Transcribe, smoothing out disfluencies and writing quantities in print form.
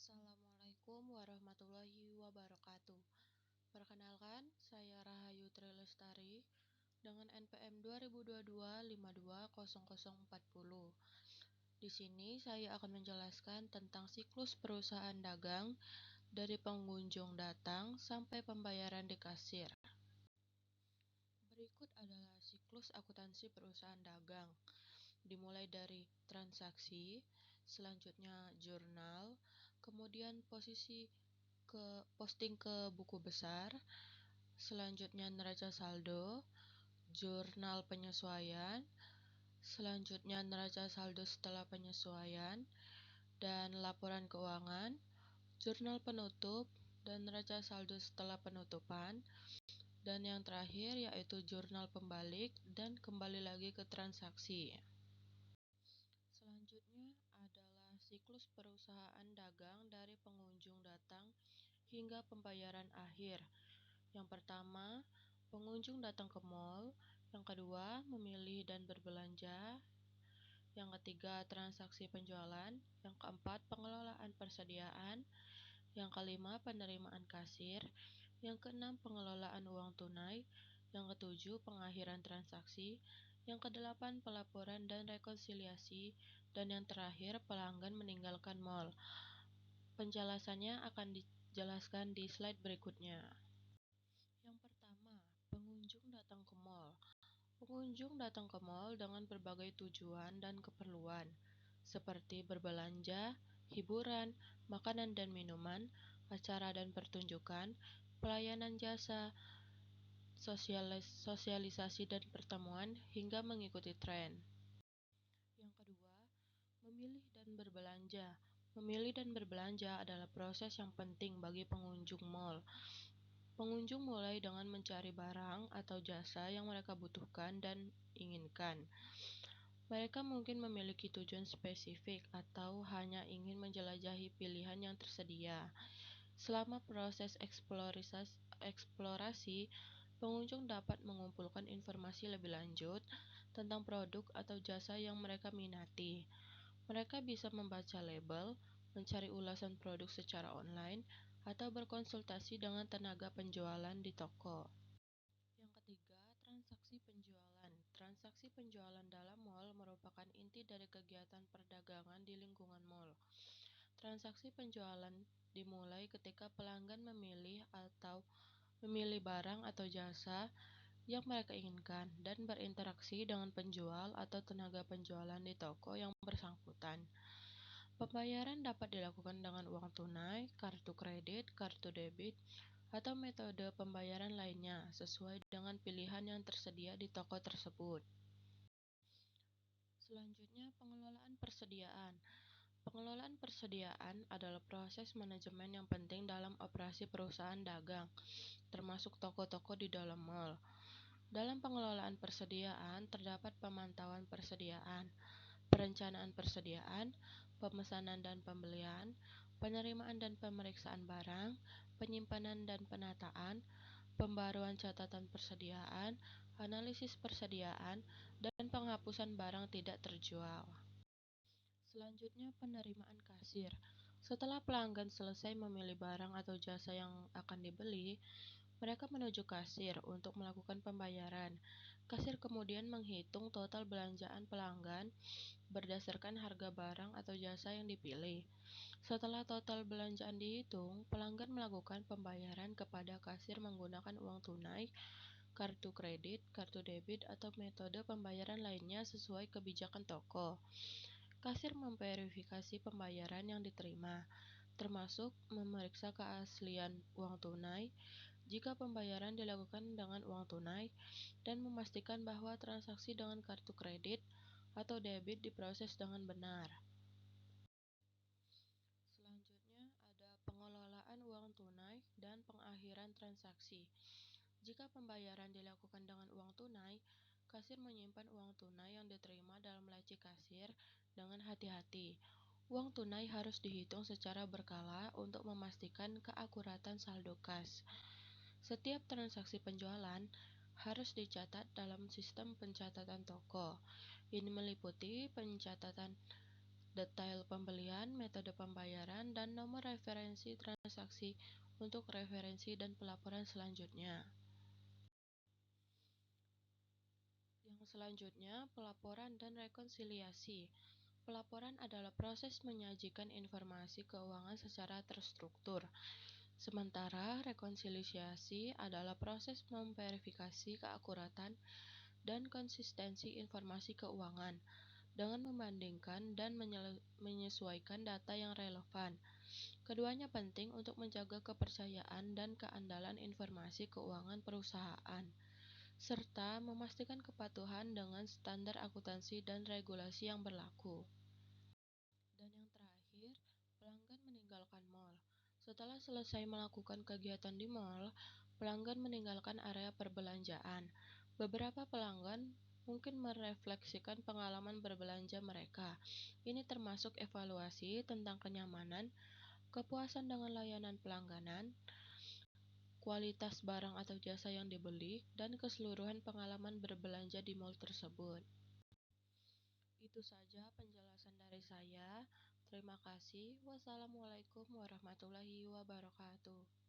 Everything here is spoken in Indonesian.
Assalamualaikum warahmatullahi wabarakatuh. Perkenalkan, saya Rahayu Trilestari dengan NPM 2022 520040. Di sini saya akan menjelaskan tentang siklus perusahaan dagang dari pengunjung datang sampai pembayaran di kasir. Berikut adalah siklus akuntansi perusahaan dagang. Dimulai dari transaksi, selanjutnya jurnal, kemudian posting ke buku besar, selanjutnya neraca saldo, jurnal penyesuaian, selanjutnya neraca saldo setelah penyesuaian, dan laporan keuangan, jurnal penutup, dan neraca saldo setelah penutupan, dan yang terakhir yaitu jurnal pembalik dan kembali lagi ke transaksi. Selanjutnya adalah siklus perusahaan dagang dari pengunjung datang hingga pembayaran akhir. Yang pertama, pengunjung datang ke mall. Yang kedua, memilih dan berbelanja. Yang ketiga, transaksi penjualan. Yang keempat, pengelolaan persediaan. Yang kelima, penerimaan kasir. Yang keenam, pengelolaan uang tunai. Yang ketujuh, pengakhiran transaksi. Yang kedelapan, pelaporan dan rekonsiliasi. Dan yang terakhir, pelanggan meninggalkan mall. Penjelasannya akan dijelaskan di slide berikutnya. Yang pertama, pengunjung datang ke mall. Pengunjung datang ke mall dengan berbagai tujuan dan keperluan, seperti berbelanja, hiburan, makanan dan minuman, acara dan pertunjukan, pelayanan jasa, sosialisasi dan pertemuan, hingga mengikuti tren. Yang kedua, memilih dan berbelanja. Memilih dan berbelanja adalah proses yang penting bagi pengunjung mall. Pengunjung mulai dengan mencari barang atau jasa yang mereka butuhkan dan inginkan. Mereka mungkin memiliki tujuan spesifik atau hanya ingin menjelajahi pilihan yang tersedia. Selama proses eksplorasi, pengunjung dapat mengumpulkan informasi lebih lanjut tentang produk atau jasa yang mereka minati. Mereka bisa membaca label, mencari ulasan produk secara online, atau berkonsultasi dengan tenaga penjualan di toko. Yang ketiga, transaksi penjualan. Transaksi penjualan dalam mall merupakan inti dari kegiatan perdagangan di lingkungan mall. Transaksi penjualan dimulai ketika pelanggan memilih barang atau jasa yang mereka inginkan dan berinteraksi dengan penjual atau tenaga penjualan di toko yang bersangkutan. Pembayaran dapat dilakukan dengan uang tunai, kartu kredit, kartu debit, atau metode pembayaran lainnya sesuai dengan pilihan yang tersedia di toko tersebut. Selanjutnya, pengelolaan persediaan. Pengelolaan persediaan adalah proses manajemen yang penting dalam operasi perusahaan dagang, termasuk toko-toko di dalam mall. Dalam pengelolaan persediaan, terdapat pemantauan persediaan, perencanaan persediaan, pemesanan dan pembelian, penerimaan dan pemeriksaan barang, penyimpanan dan penataan, pembaruan catatan persediaan, analisis persediaan, dan penghapusan barang tidak terjual. Selanjutnya, penerimaan kasir. Setelah pelanggan selesai memilih barang atau jasa yang akan dibeli, mereka menuju kasir untuk melakukan pembayaran. Kasir kemudian menghitung total belanjaan pelanggan berdasarkan harga barang atau jasa yang dipilih. Setelah total belanjaan dihitung, pelanggan melakukan pembayaran kepada kasir menggunakan uang tunai, kartu kredit, kartu debit, atau metode pembayaran lainnya sesuai kebijakan toko. Kasir memverifikasi pembayaran yang diterima, termasuk memeriksa keaslian uang tunai jika pembayaran dilakukan dengan uang tunai, dan memastikan bahwa transaksi dengan kartu kredit atau debit diproses dengan benar. Selanjutnya ada pengelolaan uang tunai dan pengakhiran transaksi. Jika pembayaran dilakukan dengan uang tunai, kasir menyimpan uang tunai yang diterima dalam laci kasir dengan hati-hati. Uang tunai harus dihitung secara berkala untuk memastikan keakuratan saldo kas. Setiap transaksi penjualan harus dicatat dalam sistem pencatatan toko. Ini meliputi pencatatan detail pembelian, metode pembayaran, dan nomor referensi transaksi untuk referensi dan pelaporan selanjutnya. Yang selanjutnya, pelaporan dan rekonsiliasi. Pelaporan adalah proses menyajikan informasi keuangan secara terstruktur, sementara rekonsiliasi adalah proses memverifikasi keakuratan dan konsistensi informasi keuangan dengan membandingkan dan menyesuaikan data yang relevan. Keduanya penting untuk menjaga kepercayaan dan keandalan informasi keuangan perusahaan, serta memastikan kepatuhan dengan standar akuntansi dan regulasi yang berlaku. Dan yang terakhir, pelanggan meninggalkan mall. Setelah selesai melakukan kegiatan di mall, pelanggan meninggalkan area perbelanjaan. Beberapa pelanggan mungkin merefleksikan pengalaman berbelanja mereka. Ini termasuk evaluasi tentang kenyamanan, kepuasan dengan layanan pelangganan, kualitas barang atau jasa yang dibeli, dan keseluruhan pengalaman berbelanja di mall tersebut. Itu saja penjelasan dari saya. Terima kasih. Wassalamualaikum warahmatullahi wabarakatuh.